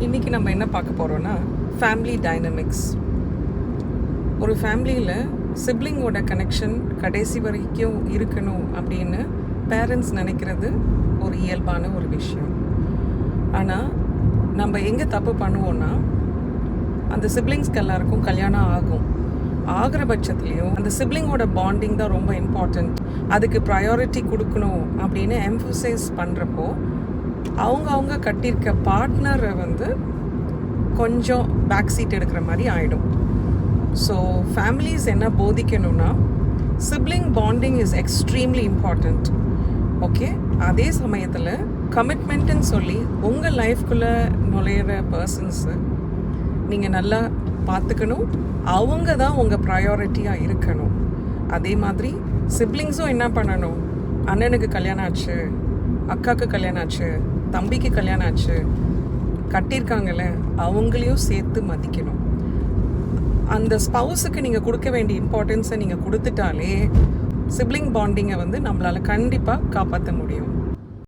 இன்றைக்கி நம்ம என்ன பார்க்க போகிறோன்னா ஃபேமிலி டைனமிக்ஸ். ஒரு ஃபேமிலியில் சிப்ளிங்கோட கனெக்ஷன் கடைசி வரைக்கும் இருக்கணும் அப்படின்னு பேரண்ட்ஸ் நினைக்கிறது ஒரு இயல்பான ஒரு விஷயம். ஆனால் நம்ம எங்கே தப்பு பண்ணுவோன்னா, அந்த சிப்ளிங்ஸ்க்கு எல்லாருக்கும் கல்யாணம் ஆகிற பட்சத்துலேயும் அந்த சிப்ளிங்கோட பாண்டிங் தான் ரொம்ப இம்பார்ட்டண்ட், அதுக்கு ப்ரையாரிட்டி கொடுக்கணும் அப்படின்னு எம்ஃபசைஸ் பண்ணுறப்போ அவங்க கட்டியிருக்க பார்ட்னரை கொஞ்சம் பேக் சீட் எடுக்கிற மாதிரி ஆகிடும். ஸோ ஃபேமிலிஸ் என்ன போதிக்கணும்னா, sibling bonding is extremely important. Okay, அதே சமயத்தில் கமிட்மெண்ட்டுன்னு சொல்லி உங்கள் லைஃப்குள்ளே நுழையிற பர்சன்ஸு நீங்கள் நல்லா பார்த்துக்கணும். அவங்க தான் உங்கள் ப்ரையாரிட்டியாக இருக்கணும். அதே மாதிரி சிப்ளிங்ஸும் என்ன பண்ணணும், அண்ணனுக்கு கல்யாணம் ஆச்சு, அக்காவுக்கு கல்யாணம் ஆச்சு, தம்பிக்கு கல்யாணம் ஆச்சு, கட்டியிருக்காங்கல்ல, அவங்களையும் சேர்த்து மதிக்கணும். அந்த ஸ்பவுஸுக்கு நீங்கள் கொடுக்க வேண்டிய இம்பார்ட்டன்ஸை நீங்கள் கொடுத்துட்டாலே சிப்ளிங் பாண்டிங்கை நம்மளால் கண்டிப்பாக காப்பாற்ற முடியும்.